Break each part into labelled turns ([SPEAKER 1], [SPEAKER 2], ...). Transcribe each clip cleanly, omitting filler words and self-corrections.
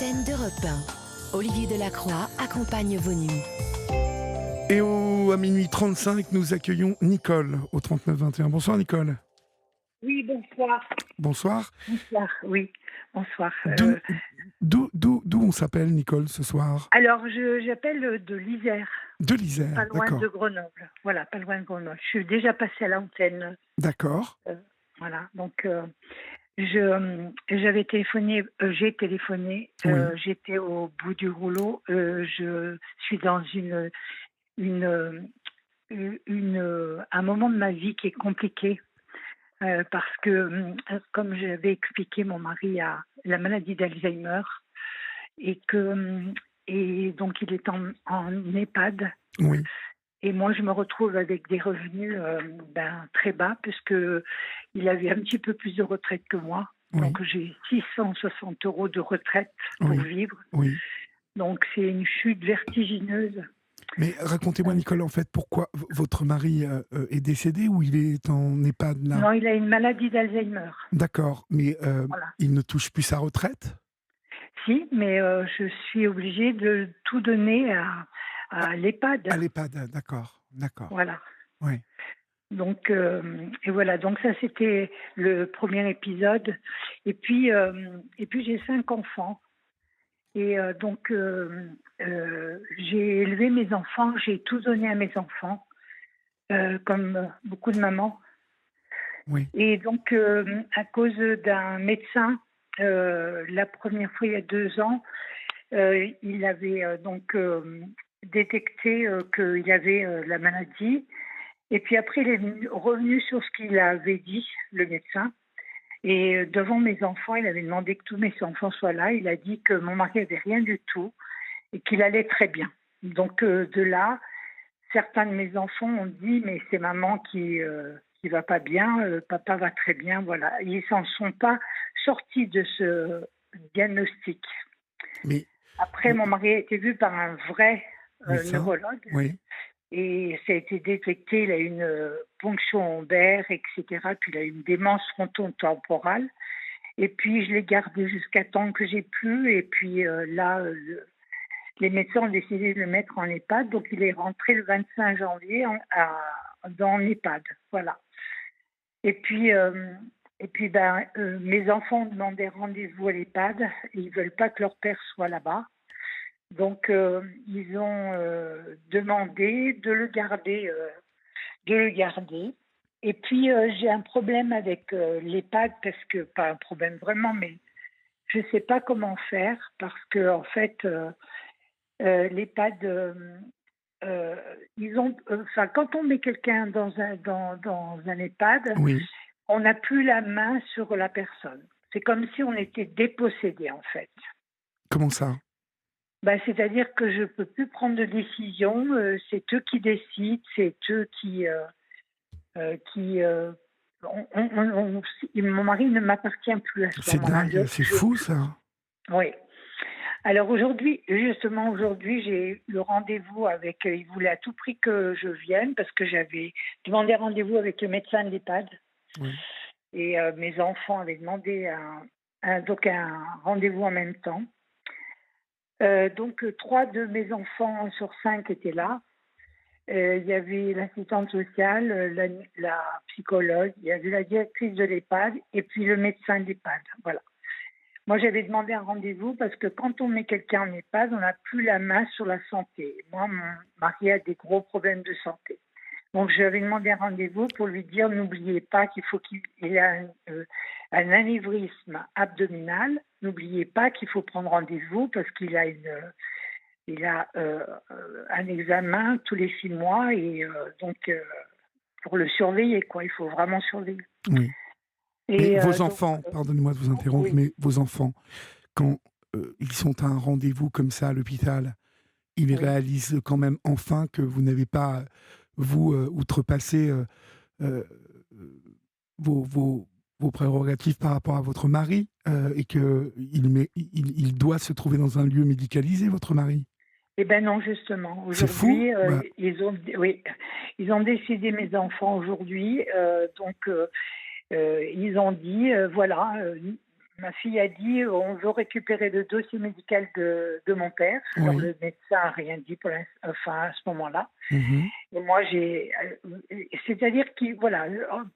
[SPEAKER 1] l'antenne d'Europe 1. Olivier Delacroix accompagne vos nuits.
[SPEAKER 2] Et à minuit 35, nous accueillons Nicole au 39-21. Bonsoir Nicole.
[SPEAKER 3] Oui, bonsoir.
[SPEAKER 2] Bonsoir.
[SPEAKER 3] Bonsoir, oui, bonsoir.
[SPEAKER 2] D'où on s'appelle Nicole ce soir?
[SPEAKER 3] Alors, j'appelle de l'Isère,
[SPEAKER 2] De l'Isère,
[SPEAKER 3] pas loin
[SPEAKER 2] d'accord.
[SPEAKER 3] de Grenoble. Voilà, pas loin de Grenoble. Je suis déjà passée à l'antenne.
[SPEAKER 2] D'accord.
[SPEAKER 3] Voilà, donc j'avais téléphoné, j'ai téléphoné,
[SPEAKER 2] Oui.
[SPEAKER 3] j'étais au bout du rouleau. Je suis dans un moment de ma vie qui est compliqué. Parce que, comme j'avais expliqué, mon mari a la maladie d'Alzheimer et donc il est en EHPAD.
[SPEAKER 2] Oui.
[SPEAKER 3] Et moi, je me retrouve avec des revenus très bas, puisque il avait un petit peu plus de retraite que moi.
[SPEAKER 2] Oui.
[SPEAKER 3] Donc j'ai 660 € de retraite pour
[SPEAKER 2] Oui.
[SPEAKER 3] vivre.
[SPEAKER 2] Oui.
[SPEAKER 3] Donc c'est une chute vertigineuse.
[SPEAKER 2] Mais racontez-moi Nicole, en fait, pourquoi votre mari est décédé ou il est en EHPAD là?
[SPEAKER 3] Non, il a une maladie d'Alzheimer.
[SPEAKER 2] D'accord, mais
[SPEAKER 3] Voilà.
[SPEAKER 2] il ne touche plus sa retraite?
[SPEAKER 3] Si, mais je suis obligée de tout donner à l'EHPAD.
[SPEAKER 2] À l'EHPAD, d'accord.
[SPEAKER 3] Voilà.
[SPEAKER 2] Oui.
[SPEAKER 3] Donc, et voilà. Donc ça, c'était le premier épisode. Et puis j'ai 5 enfants. Et j'ai élevé mes enfants. J'ai tout donné à mes enfants, comme beaucoup de mamans.
[SPEAKER 2] Oui.
[SPEAKER 3] Et donc, à cause d'un médecin, la première fois, il y a 2 ans, il avait détecté qu'il y avait la maladie. Et puis après, il est revenu sur ce qu'il avait dit, le médecin. Et devant mes enfants, il avait demandé que tous mes enfants soient là. Il a dit que mon mari n'avait rien du tout et qu'il allait très bien. Donc de là, certains de mes enfants ont dit « mais c'est maman qui va pas bien, papa va très bien ». Voilà. Ils s'en sont pas sortis de ce diagnostic.
[SPEAKER 2] Mais
[SPEAKER 3] Après, mon mari a été vu par un vrai
[SPEAKER 2] médecin?
[SPEAKER 3] neurologue.
[SPEAKER 2] Oui.
[SPEAKER 3] Et ça a été détecté, il a eu une ponction lombaire, etc. Puis il a eu une démence frontotemporale. Et puis je l'ai gardé jusqu'à temps que j'ai pu. Et puis les médecins ont décidé de le mettre en EHPAD. Donc il est rentré le 25 janvier dans l'EHPAD. Voilà. Et puis mes enfants ont demandé rendez-vous à l'EHPAD. Et ils ne veulent pas que leur père soit là-bas. Donc, ils ont demandé de le garder. Et puis, j'ai un problème avec l'EHPAD, parce que, pas un problème vraiment, mais je ne sais pas comment faire, parce que, en fait, l'EHPAD, quand on met quelqu'un dans un EHPAD,
[SPEAKER 2] Oui.
[SPEAKER 3] on n'a plus la main sur la personne. C'est comme si on était dépossédé, en fait.
[SPEAKER 2] Comment ça?
[SPEAKER 3] C'est-à-dire que je ne peux plus prendre de décision, c'est eux qui décident, c'est eux mon mari ne m'appartient plus à ce
[SPEAKER 2] C'est
[SPEAKER 3] moment-là.
[SPEAKER 2] dingue, c'est fou ça.
[SPEAKER 3] Oui. Alors aujourd'hui, j'ai eu le rendez-vous avec, il voulait à tout prix que je vienne, parce que j'avais demandé rendez-vous avec le médecin de l'EHPAD.
[SPEAKER 2] Oui.
[SPEAKER 3] Et mes enfants avaient demandé un rendez-vous en même temps. Donc 3 de mes enfants sur 5 étaient là. Il y avait l'assistante sociale, la psychologue, il y avait la directrice de l'EHPAD et puis le médecin de l'EHPAD. Voilà. Moi, j'avais demandé un rendez-vous parce que quand on met quelqu'un en EHPAD, on n'a plus la main sur la santé. Moi, mon mari a des gros problèmes de santé. Donc, j'avais demandé un rendez-vous pour lui dire, n'oubliez pas qu'il faut qu'il ait un anévrisme abdominal. N'oubliez pas qu'il faut prendre rendez-vous parce qu'il a un examen tous les 6 mois et pour le surveiller, quoi. Il faut vraiment surveiller.
[SPEAKER 2] Oui.
[SPEAKER 3] Et
[SPEAKER 2] mais vos enfants, pardonnez-moi de vous interrompre,
[SPEAKER 3] oui.
[SPEAKER 2] mais vos enfants, quand ils sont à un rendez-vous comme ça à l'hôpital, ils réalisent quand même enfin que vous n'avez pas, vous, outrepassé vos prérogatives par rapport à votre mari et qu'il doit se trouver dans un lieu médicalisé, votre mari?
[SPEAKER 3] Eh bien non, justement.
[SPEAKER 2] C'est fou.
[SPEAKER 3] Aujourd'hui, ils ont décidé, mes enfants, aujourd'hui. Donc, ils ont dit, voilà, ma fille a dit: «On veut récupérer le dossier médical de mon père». Alors
[SPEAKER 2] Oui.
[SPEAKER 3] le médecin a rien dit enfin à ce moment-là.
[SPEAKER 2] Mhm.
[SPEAKER 3] Et moi c'est-à-dire que voilà,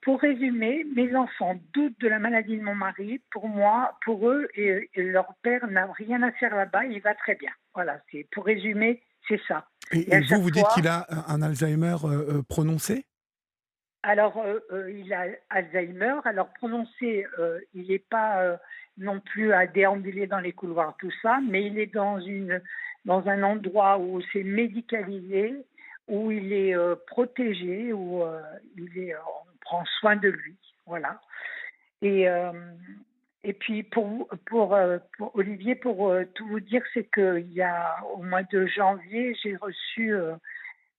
[SPEAKER 3] pour résumer, mes enfants doutent de la maladie de mon mari. Pour moi, pour eux et leur père n'a rien à faire là-bas, il va très bien. Voilà, c'est pour résumer, c'est ça. Et
[SPEAKER 2] Et
[SPEAKER 3] à
[SPEAKER 2] vous,
[SPEAKER 3] chaque
[SPEAKER 2] vous dites
[SPEAKER 3] fois
[SPEAKER 2] qu'il a un Alzheimer prononcé?
[SPEAKER 3] alors, il a Alzheimer. Alors prononcé, il n'est pas, non plus à déambuler dans les couloirs, tout ça, mais il est dans un endroit où c'est médicalisé, où il est, protégé, où, on prend soin de lui, voilà. Et et puis pour Olivier, pour, tout vous dire, c'est qu'il y a au mois de janvier, j'ai reçu,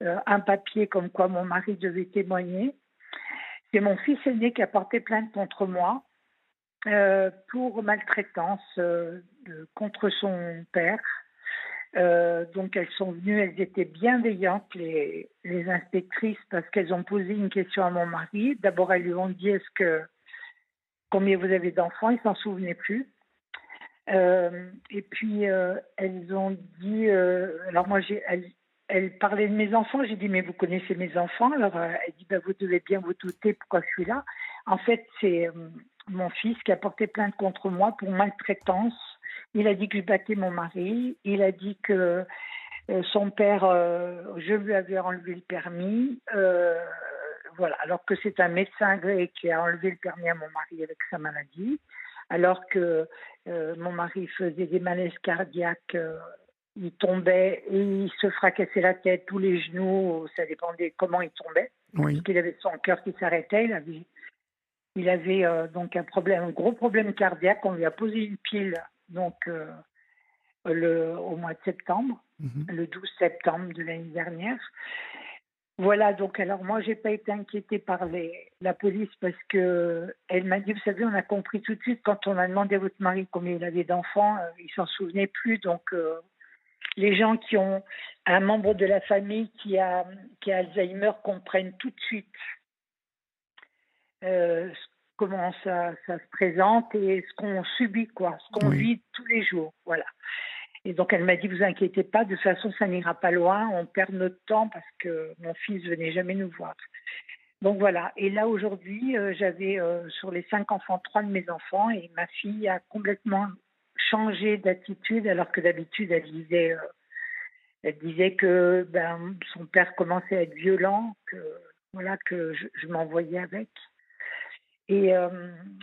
[SPEAKER 3] un papier comme quoi mon mari devait témoigner. C'est mon fils aîné qui a porté plainte contre moi, pour maltraitance, contre son père. Donc elles sont venues, elles étaient bienveillantes, les inspectrices, parce qu'elles ont posé une question à mon mari. D'abord, elles lui ont dit: «Est-ce que combien vous avez d'enfants?» Il s'en souvenait plus. Et puis, elles ont dit, alors moi elle parlait de mes enfants. J'ai dit: «Mais vous connaissez mes enfants?» Alors, elle dit: «Bah, vous devez bien vous douter pourquoi je suis là». En fait, c'est, mon fils qui a porté plainte contre moi pour maltraitance. Il a dit que je battais mon mari. Il a dit que, son père, je lui avais enlevé le permis, voilà, alors que c'est un médecin agréé qui a enlevé le permis à mon mari avec sa maladie. Alors que, mon mari faisait des malaises cardiaques, il tombait et il se fracassait la tête, tous les genoux, ça dépendait comment il tombait, parce
[SPEAKER 2] Oui.
[SPEAKER 3] qu'il avait son cœur qui s'arrêtait. Il avait, donc un gros problème cardiaque. On lui a posé une pile, donc, au mois de septembre,
[SPEAKER 2] Mhm.
[SPEAKER 3] le 12 septembre de l'année dernière. Voilà, donc alors moi, j'ai pas été inquiétée par la police, parce que elle m'a dit: «Vous savez, on a compris tout de suite quand on a demandé à votre mari combien il avait d'enfants, il s'en souvenait plus». Donc, les gens qui ont un membre de la famille qui a Alzheimer comprennent tout de suite, comment ça se présente et ce qu'on subit, quoi, ce qu'on
[SPEAKER 2] Oui.
[SPEAKER 3] vit tous les jours, voilà. Et donc elle m'a dit: «Vous inquiétez pas, de toute façon ça n'ira pas loin, on perd notre temps», parce que mon fils venait jamais nous voir. Donc voilà. Et là aujourd'hui, j'avais, sur les 5 enfants, 3 de mes enfants, et ma fille a complètement changé d'attitude, alors que d'habitude elle disait que, ben, son père commençait à être violent, que voilà, que je m'envoyais avec. Et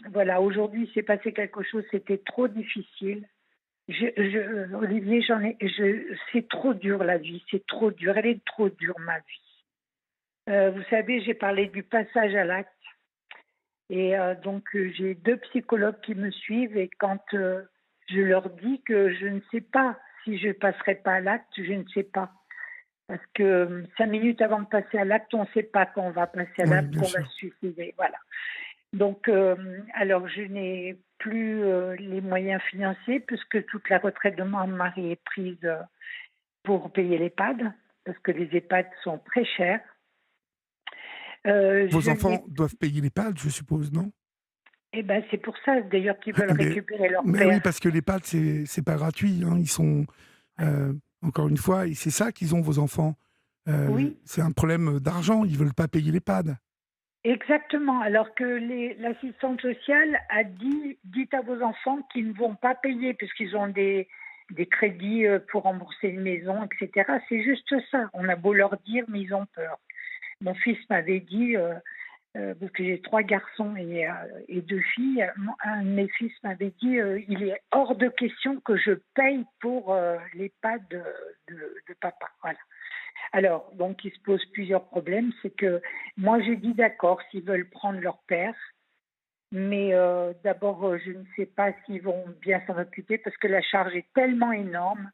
[SPEAKER 3] voilà, aujourd'hui, il s'est passé quelque chose, c'était trop difficile. Olivier, c'est trop dur la vie, c'est trop dur, elle est trop dure ma vie. Vous savez, j'ai parlé du passage à l'acte, et donc j'ai 2 psychologues qui me suivent, et quand, je leur dis que je ne sais pas si je passerai pas à l'acte, je ne sais pas. Parce que, 5 minutes avant de passer à l'acte, on ne sait pas quand on va passer à
[SPEAKER 2] Oui,
[SPEAKER 3] l'acte,
[SPEAKER 2] bien
[SPEAKER 3] qu'on va
[SPEAKER 2] sûr.
[SPEAKER 3] se suicider, voilà. Donc, alors je n'ai plus, les moyens financiers, puisque toute la retraite de mon mari est prise, pour payer l'EHPAD, parce que les EHPAD sont très chers.
[SPEAKER 2] Vos
[SPEAKER 3] Je
[SPEAKER 2] enfants
[SPEAKER 3] n'ai
[SPEAKER 2] doivent payer l'EHPAD, je suppose, non?
[SPEAKER 3] Eh ben, c'est pour ça d'ailleurs qu'ils veulent
[SPEAKER 2] Mais,
[SPEAKER 3] récupérer leur
[SPEAKER 2] mais oui,
[SPEAKER 3] père.
[SPEAKER 2] parce que l'EHPAD, c'est pas gratuit, hein. Ils sont, encore une fois, et c'est ça qu'ils ont, vos enfants.
[SPEAKER 3] Oui,
[SPEAKER 2] C'est un problème d'argent, ils veulent pas payer l'EHPAD.
[SPEAKER 3] exactement. Alors que l'assistante sociale a dit: «Dites à vos enfants qu'ils ne vont pas payer puisqu'ils ont des crédits, pour rembourser une maison, et cetera». C'est juste ça. On a beau leur dire, mais ils ont peur. Mon fils m'avait dit, parce que j'ai 3 garçons et 2 filles, un de mes fils m'avait dit, «Il est hors de question que je paye pour, l'EHPAD de papa». Voilà. Alors, donc il se pose plusieurs problèmes. C'est que moi j'ai dit: «D'accord, s'ils veulent prendre leur père», mais d'abord, je ne sais pas s'ils vont bien s'en occuper, parce que la charge est tellement énorme,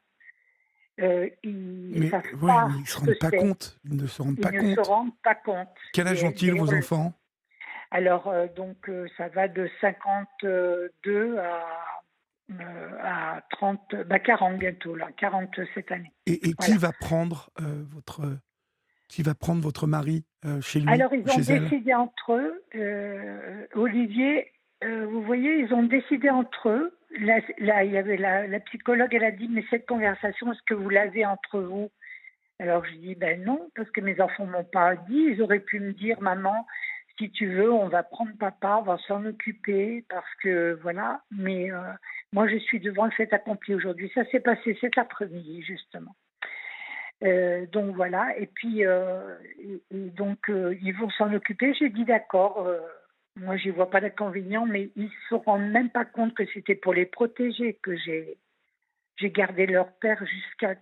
[SPEAKER 3] ils ne
[SPEAKER 2] Mais
[SPEAKER 3] savent
[SPEAKER 2] ouais,
[SPEAKER 3] pas
[SPEAKER 2] mais ils se
[SPEAKER 3] ce que
[SPEAKER 2] rendent pas
[SPEAKER 3] c'est.
[SPEAKER 2] compte. Ils ne se rendent
[SPEAKER 3] Ils
[SPEAKER 2] pas
[SPEAKER 3] ne se
[SPEAKER 2] compte.
[SPEAKER 3] rendent pas compte.
[SPEAKER 2] Quel âge ont-ils,
[SPEAKER 3] D'ailleurs,
[SPEAKER 2] vos enfants?
[SPEAKER 3] alors, donc, ça va de 52 à 30, bah 40 bientôt là, 40 cette année.
[SPEAKER 2] Et
[SPEAKER 3] Voilà.
[SPEAKER 2] qui va prendre votre mari chez lui
[SPEAKER 3] Alors
[SPEAKER 2] ou
[SPEAKER 3] ils ont
[SPEAKER 2] chez elle?
[SPEAKER 3] décidé entre eux, Olivier, vous voyez, ils ont décidé entre eux. Là, il y avait la psychologue, elle a dit, mais cette conversation, est-ce que vous l'avez entre vous? Alors je dis, ben non, parce que mes enfants m'ont pas dit. Ils auraient pu me dire, maman, si tu veux, on va prendre papa, on va s'en occuper, parce que voilà. Mais moi, je suis devant le fait accompli aujourd'hui. Ça s'est passé cet après-midi, justement. Donc voilà, et puis donc ils vont s'en occuper. J'ai dit d'accord, moi j'y vois pas d'inconvénient, mais ils se rendent même pas compte que c'était pour les protéger que j'ai gardé leur père jusqu'à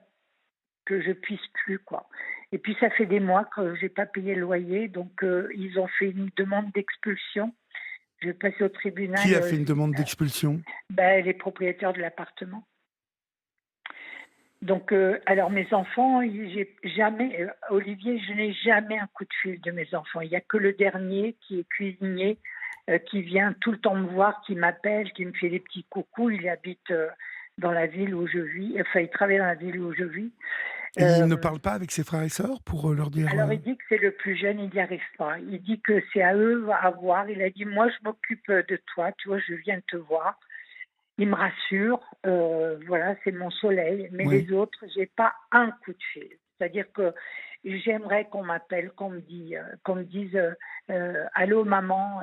[SPEAKER 3] que je puisse plus, quoi. Et puis ça fait des mois que j'ai pas payé le loyer, donc ils ont fait une demande d'expulsion. Je vais passer au tribunal,
[SPEAKER 2] Qui a fait une demande d'expulsion?
[SPEAKER 3] ben, les propriétaires de l'appartement. Donc, alors mes enfants, j'ai jamais, Olivier, je n'ai jamais un coup de fil de mes enfants. Il n'y a que le dernier qui est cuisinier, qui vient tout le temps me voir, qui m'appelle, qui me fait des petits coucous. Il habite dans la ville où je vis, enfin il travaille dans la ville où je vis.
[SPEAKER 2] Et il ne
[SPEAKER 3] Euh,
[SPEAKER 2] parle pas avec ses frères et sœurs pour leur dire
[SPEAKER 3] alors il dit que c'est le plus jeune, il n'y arrive pas. Il dit que c'est à eux à voir. Il a dit, moi je m'occupe de toi, tu vois, je viens te voir. Il me rassure, voilà, c'est mon soleil. Mais
[SPEAKER 2] Oui.
[SPEAKER 3] les autres, j'ai pas un coup de fil. C'est-à-dire que j'aimerais qu'on m'appelle, qu'on me dise, allô maman,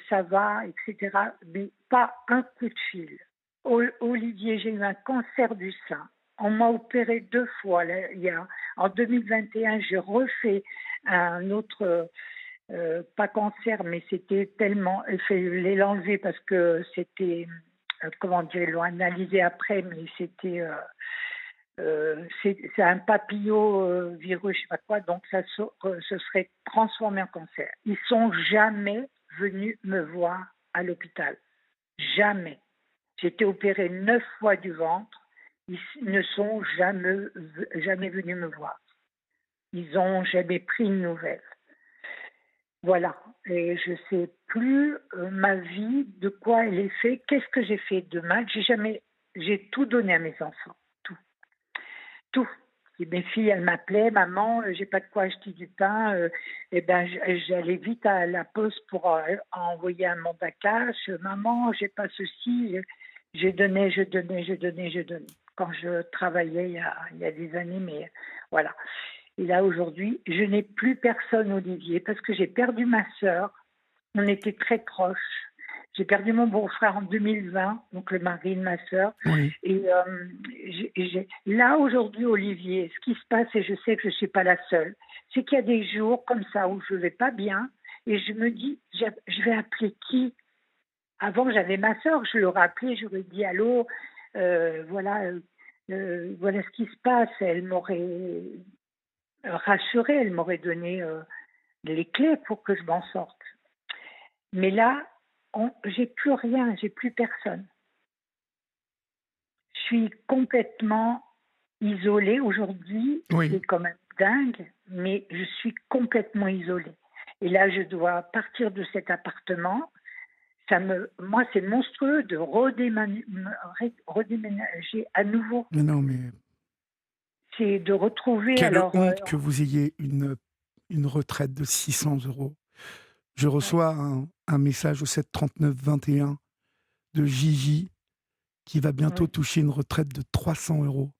[SPEAKER 3] ça va, etc. Mais pas un coup de fil. Olivier, j'ai eu un cancer du sein. On m'a opéré 2 fois. Là, en 2021, j'ai refait un autre. Pas cancer, mais c'était tellement. Il fallait l'enlever parce que c'était. Comment dire, ils l'ont analysé après, mais c'était. C'est un papillovirus, je sais pas quoi, donc ça se serait transformé en cancer. Ils sont jamais venus me voir à l'hôpital. Jamais. J'ai été opérée 9 fois du ventre. Ils ne sont jamais venus me voir. Ils n'ont jamais pris une nouvelle. Voilà. Et je sais plus ma vie, de quoi elle est faite, qu'est-ce que j'ai fait de mal. J'ai tout donné à mes enfants, tout, tout. Et mes filles, elles m'appelaient, maman, j'ai pas de quoi acheter du pain. Et ben, j'allais vite à la poste pour envoyer un mandat cash. Maman, j'ai pas ceci. Je donnais, je donnais, je donnais, je donnais. Quand je travaillais il y a des années, mais voilà. Et là, aujourd'hui, je n'ai plus personne, Olivier, parce que j'ai perdu ma sœur. On était très proches. J'ai perdu mon beau-frère en 2020, donc le mari de ma sœur.
[SPEAKER 2] Oui.
[SPEAKER 3] Et là, aujourd'hui, Olivier, ce qui se passe, et je sais que je ne suis pas la seule, c'est qu'il y a des jours comme ça où je ne vais pas bien et je me dis, je vais appeler qui? Avant, j'avais ma sœur, je l'aurais appelée, j'aurais dit allô, voilà, voilà ce qui se passe. Elle m'aurait rassurée, elle m'aurait donné les clés pour que je m'en sorte. Mais là, j'ai plus rien, j'ai plus personne. Je suis complètement isolée aujourd'hui.
[SPEAKER 2] Oui.
[SPEAKER 3] C'est quand même dingue, mais je suis complètement isolée. Et là, je dois partir de cet appartement. Moi, c'est monstrueux de redéménager à nouveau.
[SPEAKER 2] Mais non, mais
[SPEAKER 3] C'est de retrouver.
[SPEAKER 2] quelle
[SPEAKER 3] Alors,
[SPEAKER 2] honte que vous ayez une retraite de 600 euros. Je
[SPEAKER 3] ouais,
[SPEAKER 2] reçois un message au 739-21 de Gigi qui va bientôt
[SPEAKER 3] ouais.
[SPEAKER 2] toucher une retraite de 300 euros.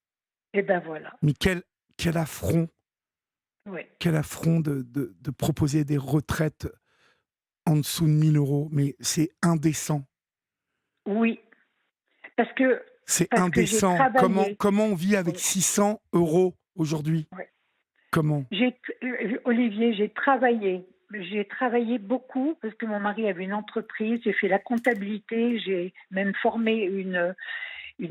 [SPEAKER 3] Et ben voilà.
[SPEAKER 2] Mais quel affront,
[SPEAKER 3] Ouais.
[SPEAKER 2] quel affront de proposer des retraites en dessous de 1000 euros. Mais c'est indécent.
[SPEAKER 3] Oui, parce que
[SPEAKER 2] C'est
[SPEAKER 3] j'ai
[SPEAKER 2] indécent.
[SPEAKER 3] travaillé.
[SPEAKER 2] Comment on vit avec
[SPEAKER 3] Oui,
[SPEAKER 2] 600 euros aujourd'hui?
[SPEAKER 3] ouais.
[SPEAKER 2] Comment?
[SPEAKER 3] Olivier, j'ai travaillé. J'ai travaillé beaucoup parce que mon mari avait une entreprise. J'ai fait la comptabilité. J'ai même formé une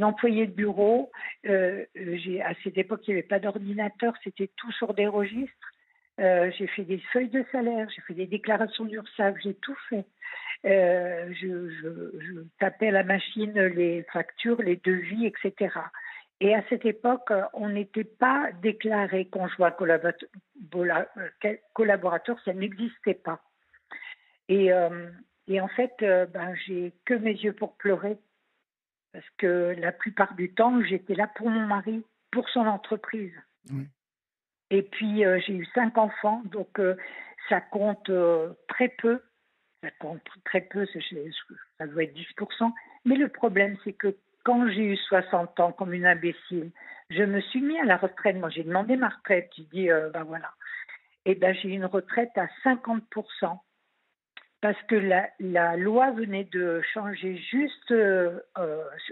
[SPEAKER 3] employée de bureau. À cette époque, il n'y avait pas d'ordinateur. C'était tout sur des registres. J'ai fait des feuilles de salaire. J'ai fait des déclarations d'URSSAF. J'ai tout fait. Je tapais à la machine les factures, les devis, etc. Et à cette époque, on n'était pas déclaré conjoint collaborateur, ça n'existait pas. Et, euh, et en fait, ben, j'ai que mes yeux pour pleurer, parce que la plupart du temps, j'étais là pour mon mari, pour son entreprise.
[SPEAKER 2] Oui.
[SPEAKER 3] Et puis, j'ai eu 5 enfants, donc ça compte très peu. ça compte très peu, ça doit être 10%. Mais le problème, c'est que quand j'ai eu 60 ans, comme une imbécile, je me suis mis à la retraite. Moi, j'ai demandé ma retraite. J'ai dit, ben voilà. Et ben, j'ai eu une retraite à 50%. Parce que la loi venait de changer juste,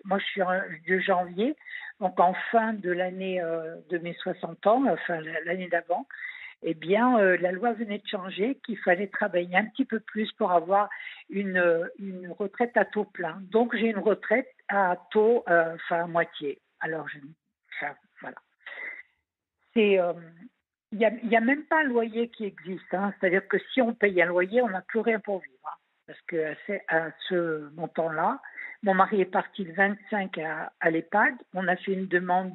[SPEAKER 3] moi je suis de janvier, donc en fin de l'année de mes 60 ans, enfin l'année d'avant, eh bien la loi venait de changer qu'il fallait travailler un petit peu plus pour avoir une retraite à taux plein. Donc j'ai une retraite à taux, enfin à moitié. Alors enfin, voilà. C'est, il y a même pas un loyer qui existe, hein. C'est-à-dire que si on paye un loyer, on n'a plus rien pour vivre, hein. Parce que à ce montant-là, mon mari est parti le 25 à l'EHPAD. On a fait une demande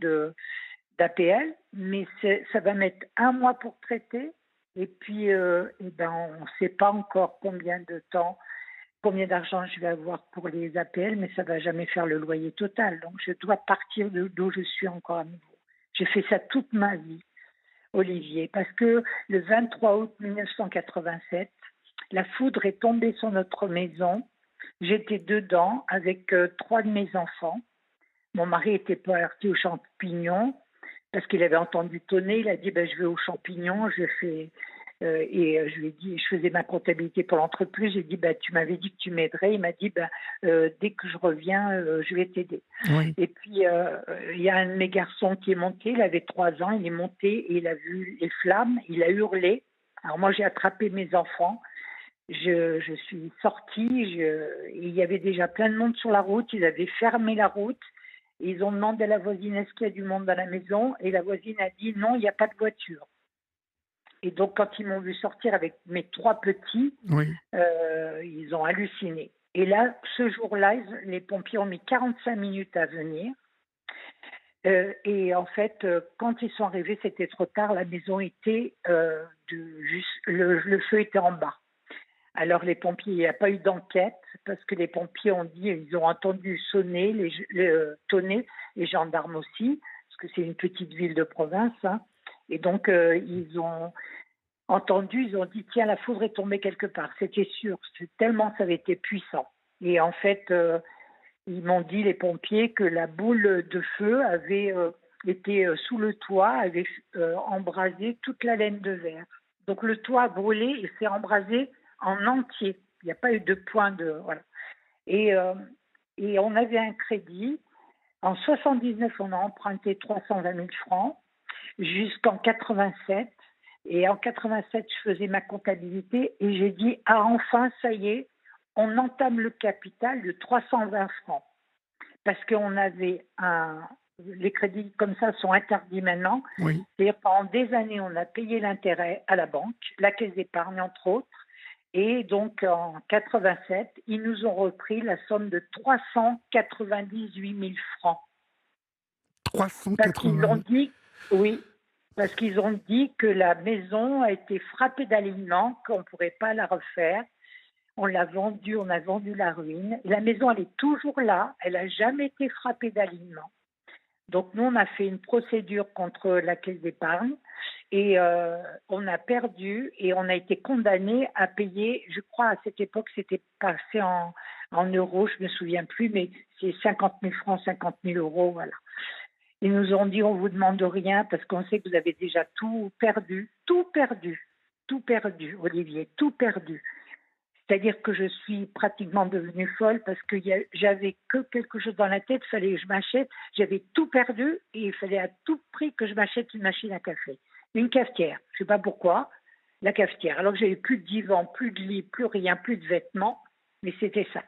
[SPEAKER 3] d'APL, mais ça va mettre un mois pour traiter. Et puis, eh ben, on ne sait pas encore combien de temps, combien d'argent je vais avoir pour les APL, mais ça ne va jamais faire le loyer total. Donc, je dois partir d'où je suis encore à nouveau. J'ai fait ça toute ma vie, Olivier, parce que le 23 août 1987, la foudre est tombée sur notre maison. J'étais dedans avec 3 de mes enfants. Mon mari était parti aux champignons parce qu'il avait entendu tonner. Il a dit ben, je vais aux champignons. Je lui ai dit, je faisais ma comptabilité pour l'entreprise. J'ai dit ben, tu m'avais dit que tu m'aiderais. Il m'a dit ben, dès que je reviens, je vais t'aider.
[SPEAKER 2] Oui.
[SPEAKER 3] Et puis il y a un de mes garçons qui est monté. Il avait 3 ans. Il est monté et il a vu les flammes. Il a hurlé. Alors moi j'ai attrapé mes enfants. Je suis sortie, il y avait déjà plein de monde sur la route, ils avaient fermé la route, ils ont demandé à la voisine est-ce qu'il y a du monde dans la maison, et la voisine a dit non, il n'y a pas de voiture. Et donc quand ils m'ont vu sortir avec mes 3 petits,
[SPEAKER 2] Oui.
[SPEAKER 3] ils ont halluciné. Et là, ce jour-là, les pompiers ont mis 45 minutes à venir. Et en fait, quand ils sont arrivés, c'était trop tard, la maison était, le feu était en bas. Alors les pompiers, il n'y a pas eu d'enquête parce que les pompiers ont dit, ils ont entendu sonner, tonner, les gendarmes aussi, parce que c'est une petite ville de province, hein. Et donc ils ont entendu, ils ont dit tiens la foudre est tombée quelque part, c'était sûr, tellement ça avait été puissant. Et en fait ils m'ont dit les pompiers que la boule de feu avait été sous le toit, avait embrasé toute la laine de verre. Donc le toit a brûlé et s'est embrasé en entier. Il n'y a pas eu de point de... Voilà. Et on avait un crédit. En 79, on a emprunté 320 000 francs jusqu'en 87. Et en 87, je faisais ma comptabilité et j'ai dit, ah enfin, ça y est, on entame le capital de 320 francs. Parce qu'on avait les crédits comme ça sont interdits maintenant.
[SPEAKER 2] Oui.
[SPEAKER 3] C'est-à-dire pendant des années, on a payé l'intérêt à la banque, la caisse d'épargne entre autres. Et donc, en 87, ils nous ont repris la somme de 398 000 francs.
[SPEAKER 2] 380
[SPEAKER 3] Parce qu'ils ont dit, oui, parce qu'ils ont dit que la maison a été frappée d'alignement, qu'on ne pourrait pas la refaire. On l'a vendue, on a vendu la ruine. Et la maison, elle est toujours là, elle n'a jamais été frappée d'alignement. Donc, nous, on a fait une procédure contre la caisse d'épargne et on a perdu et on a été condamné à payer, je crois à cette époque, c'était passé en euros, je ne me souviens plus, mais c'est 50 000 francs, 50 000 euros, voilà. Ils nous ont dit, on ne vous demande rien parce qu'on sait que vous avez déjà tout perdu, Olivier, tout perdu. C'est-à-dire que je suis pratiquement devenue folle parce que j'avais que quelque chose dans la tête, il fallait que je m'achète. J'avais tout perdu et il fallait à tout prix que je m'achète une machine à café. Une cafetière, je ne sais pas pourquoi, la cafetière. Alors que j'avais plus de divan, plus de lit, plus rien, plus de vêtements, mais c'était ça.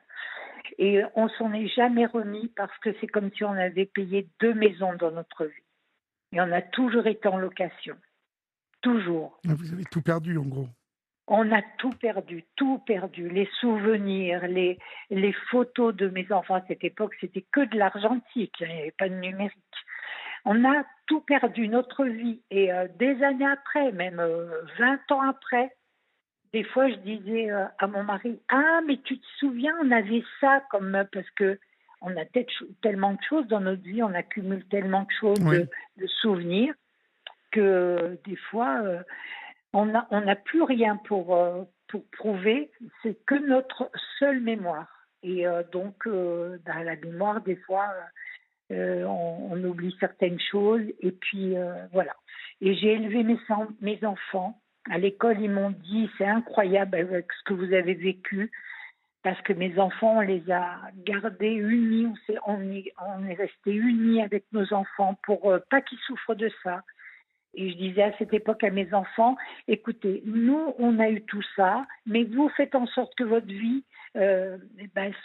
[SPEAKER 3] Et on s'en est jamais remis parce que c'est comme si on avait payé 2 maisons dans notre vie. Et on a toujours été en location. Toujours.
[SPEAKER 2] Vous avez tout perdu, en gros.
[SPEAKER 3] On a tout perdu, tout perdu. Les souvenirs, les photos de mes enfants à cette époque, c'était que de l'argentique, il n'y avait pas de numérique. On a tout perdu, notre vie. Et des années après, même 20 ans après, des fois je disais à mon mari, ah mais tu te souviens, on avait ça comme... Parce que on a tellement de choses dans notre vie, on accumule tellement de choses,
[SPEAKER 2] Oui.
[SPEAKER 3] de souvenirs, que des fois... on n'a plus rien pour pour prouver, c'est que notre seule mémoire. Et donc, dans la mémoire, des fois, on oublie certaines choses. Et puis, voilà. Et j'ai élevé mes enfants. À l'école, ils m'ont dit, c'est incroyable avec ce que vous avez vécu, parce que mes enfants, on les a gardés unis, on est restés unis avec nos enfants pour pas qu'ils souffrent de ça. Et je disais à cette époque à mes enfants, écoutez, nous, on a eu tout ça, mais vous faites en sorte que votre vie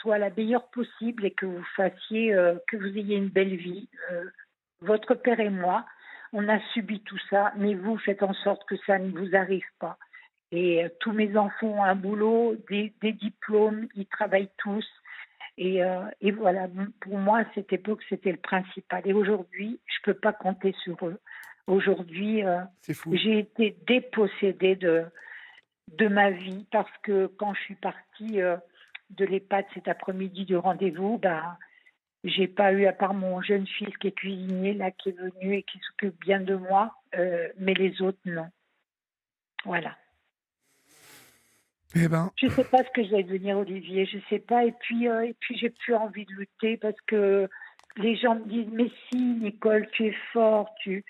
[SPEAKER 3] soit la meilleure possible et que vous fassiez, que vous ayez une belle vie. Votre père et moi, on a subi tout ça, mais vous faites en sorte que ça ne vous arrive pas. Et tous mes enfants ont un boulot, des diplômes, ils travaillent tous. Et voilà, pour moi, à cette époque, c'était le principal. Et aujourd'hui, je ne peux pas compter sur eux. Aujourd'hui,
[SPEAKER 2] C'est fou.
[SPEAKER 3] j'ai été dépossédée de ma vie parce que quand je suis partie de l'EHPAD cet après-midi du rendez-vous, j'ai pas eu, à part mon jeune fils qui est cuisinier, là, qui est venu et qui s'occupe bien de moi, mais les autres, non. Voilà.
[SPEAKER 2] Eh ben,
[SPEAKER 3] Je sais pas ce que je vais devenir, Olivier, je sais pas. Et puis j'ai plus envie de lutter parce que les gens me disent, mais si, Nicole, tu es fort, tu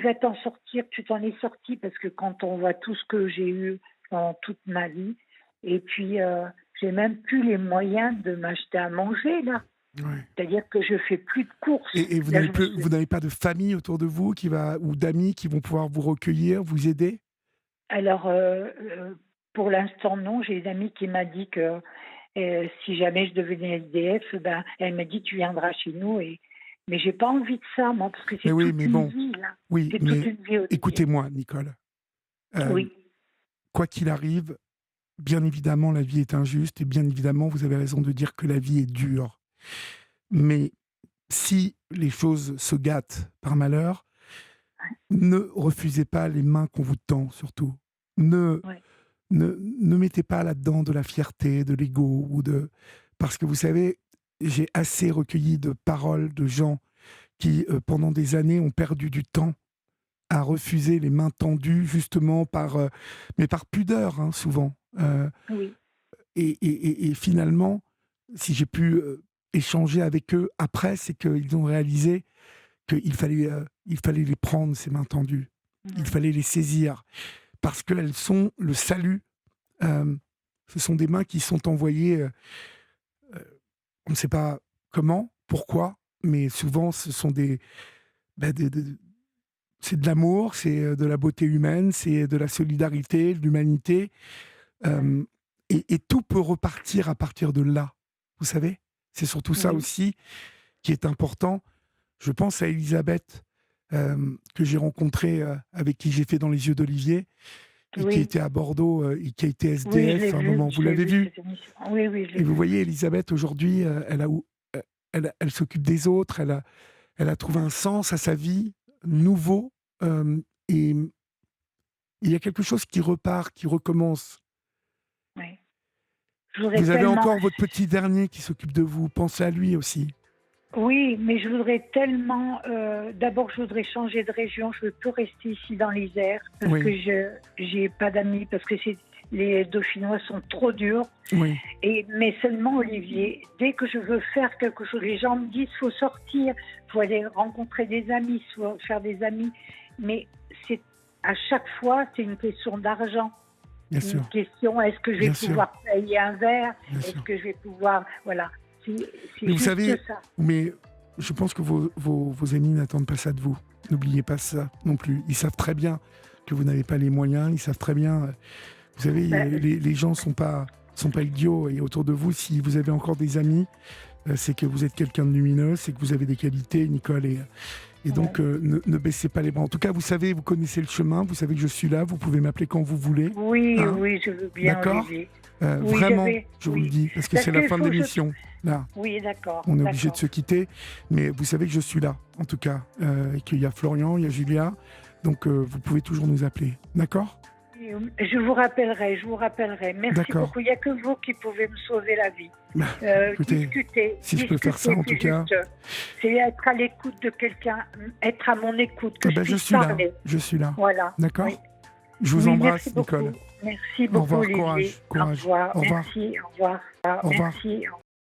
[SPEAKER 3] vas t'en sortir, tu t'en es sortie, parce que quand on voit tout ce que j'ai eu dans toute ma vie, et puis j'ai même plus les moyens de m'acheter à manger, là.
[SPEAKER 2] ouais.
[SPEAKER 3] C'est-à-dire que je fais plus de courses.
[SPEAKER 2] Et vous
[SPEAKER 3] Là,
[SPEAKER 2] n'avez pas de famille autour de vous ou d'amis qui vont pouvoir vous recueillir, vous aider?
[SPEAKER 3] Alors, pour l'instant, non. J'ai une amie qui m'a dit que si jamais je devenais SDF, elle m'a dit tu viendras chez nous. Mais j'ai pas envie de ça, moi, parce que c'est
[SPEAKER 2] Mais oui,
[SPEAKER 3] toute
[SPEAKER 2] mais
[SPEAKER 3] une
[SPEAKER 2] bon,
[SPEAKER 3] vie, là.
[SPEAKER 2] oui,
[SPEAKER 3] C'est
[SPEAKER 2] mais
[SPEAKER 3] toute une vie, Olivier.
[SPEAKER 2] écoutez-moi, Nicole.
[SPEAKER 3] Oui,
[SPEAKER 2] Quoi qu'il arrive, bien évidemment, la vie est injuste et bien évidemment, vous avez raison de dire que la vie est dure. Mais si les choses se gâtent par malheur, ne refusez pas les mains qu'on vous tend, surtout. Ne,
[SPEAKER 3] ouais,
[SPEAKER 2] ne mettez pas là-dedans de la fierté, de l'ego, parce que vous savez, j'ai assez recueilli de paroles de gens qui, pendant des années, ont perdu du temps à refuser les mains tendues, justement, mais par pudeur, hein, souvent.
[SPEAKER 3] oui,
[SPEAKER 2] Et finalement, si j'ai pu échanger avec eux après, c'est qu'ils ont réalisé il fallait les prendre, ces mains tendues. Il
[SPEAKER 3] ouais,
[SPEAKER 2] fallait les saisir, parce qu'elles sont le salut. Ce sont des mains qui sont envoyées, on ne sait pas comment, pourquoi, mais souvent ce sont c'est de l'amour, c'est de la beauté humaine, c'est de la solidarité, de l'humanité.
[SPEAKER 3] ouais,
[SPEAKER 2] Euh, et tout peut repartir à partir de là. Vous savez, c'est surtout ça
[SPEAKER 3] oui,
[SPEAKER 2] aussi qui est important. Je pense à Elisabeth, que j'ai rencontrée, avec qui j'ai fait Dans les yeux d'Olivier, et qui
[SPEAKER 3] oui,
[SPEAKER 2] était à Bordeaux, et qui a été
[SPEAKER 3] oui, je
[SPEAKER 2] SDF
[SPEAKER 3] l'ai
[SPEAKER 2] à un
[SPEAKER 3] vu,
[SPEAKER 2] moment. Vous l'avez vue?
[SPEAKER 3] cette émission. Oui, oui, je l'ai
[SPEAKER 2] Et vous
[SPEAKER 3] vu.
[SPEAKER 2] voyez, Elisabeth, aujourd'hui, elle s'occupe des autres, elle a trouvé un sens à sa vie, nouveau, et il y a quelque chose qui repart, qui recommence.
[SPEAKER 3] Oui. Je voudrais
[SPEAKER 2] Vous avez
[SPEAKER 3] tellement.
[SPEAKER 2] encore votre petit dernier qui s'occupe de vous. Pensez à lui aussi.
[SPEAKER 3] Oui, mais je voudrais tellement. D'abord, je voudrais changer de région. Je ne veux plus rester ici dans l'Isère parce
[SPEAKER 2] Oui,
[SPEAKER 3] que je j'ai pas d'amis, parce que les Dauphinois sont trop durs.
[SPEAKER 2] oui,
[SPEAKER 3] Mais seulement, Olivier, dès que je veux faire quelque chose, les gens me disent faut sortir, faut aller rencontrer des amis, faut faire des amis. Mais à chaque fois, c'est une question d'argent.
[SPEAKER 2] bien
[SPEAKER 3] Une
[SPEAKER 2] sûr,
[SPEAKER 3] question, est-ce que je vais
[SPEAKER 2] bien sûr,
[SPEAKER 3] pouvoir payer un verre?
[SPEAKER 2] bien
[SPEAKER 3] Est-ce
[SPEAKER 2] sûr.
[SPEAKER 3] que je vais pouvoir. Voilà. C'est
[SPEAKER 2] Mais vous
[SPEAKER 3] juste
[SPEAKER 2] savez,
[SPEAKER 3] ça.
[SPEAKER 2] mais je pense que vos amis n'attendent pas ça de vous. N'oubliez pas ça non plus. Ils savent très bien que vous n'avez pas les moyens. Ils savent très bien. Vous savez,
[SPEAKER 3] Ben,
[SPEAKER 2] les gens sont pas idiots. Et autour de vous, si vous avez encore des amis, c'est que vous êtes quelqu'un de lumineux, c'est que vous avez des qualités, Nicole. Et donc,
[SPEAKER 3] ouais.
[SPEAKER 2] ne baissez pas les bras. En tout cas, vous savez, vous connaissez le chemin. Vous savez que je suis là. Vous pouvez m'appeler quand vous voulez.
[SPEAKER 3] Oui,
[SPEAKER 2] Hein,
[SPEAKER 3] oui, je veux bien,
[SPEAKER 2] d'accord?
[SPEAKER 3] Olivier. Oui,
[SPEAKER 2] Vraiment, je vous le
[SPEAKER 3] oui.
[SPEAKER 2] dis, parce que
[SPEAKER 3] Parce
[SPEAKER 2] c'est la
[SPEAKER 3] qu'il
[SPEAKER 2] fin de
[SPEAKER 3] faut que
[SPEAKER 2] l'émission. Là,
[SPEAKER 3] Oui, d'accord,
[SPEAKER 2] on est obligé de
[SPEAKER 3] d'accord.
[SPEAKER 2] se quitter. Mais vous savez que je suis là, en tout cas. Et qu'il y a Florian, il y a Julia. Donc, vous pouvez toujours nous appeler. D'accord?
[SPEAKER 3] Je vous rappellerai, je vous rappellerai. Merci
[SPEAKER 2] D'accord.
[SPEAKER 3] beaucoup. Il n'y a que vous qui pouvez me sauver la vie.
[SPEAKER 2] Bah, écoutez,
[SPEAKER 3] Discuter,
[SPEAKER 2] si je peux faire ça, en tout
[SPEAKER 3] c'est
[SPEAKER 2] cas.
[SPEAKER 3] juste, c'est être à l'écoute de quelqu'un, être à mon écoute, que
[SPEAKER 2] Eh
[SPEAKER 3] je
[SPEAKER 2] ben, je
[SPEAKER 3] puisse
[SPEAKER 2] suis là.
[SPEAKER 3] parler.
[SPEAKER 2] Je suis là.
[SPEAKER 3] Voilà.
[SPEAKER 2] D'accord?
[SPEAKER 3] Oui.
[SPEAKER 2] Je vous
[SPEAKER 3] Oui,
[SPEAKER 2] embrasse,
[SPEAKER 3] merci beaucoup.
[SPEAKER 2] Nicole.
[SPEAKER 3] Merci
[SPEAKER 2] Au
[SPEAKER 3] beaucoup,
[SPEAKER 2] revoir,
[SPEAKER 3] Olivier.
[SPEAKER 2] courage, courage.
[SPEAKER 3] Au revoir.
[SPEAKER 2] Au revoir.
[SPEAKER 3] Merci, au revoir.
[SPEAKER 2] Au revoir.
[SPEAKER 3] Merci, au revoir.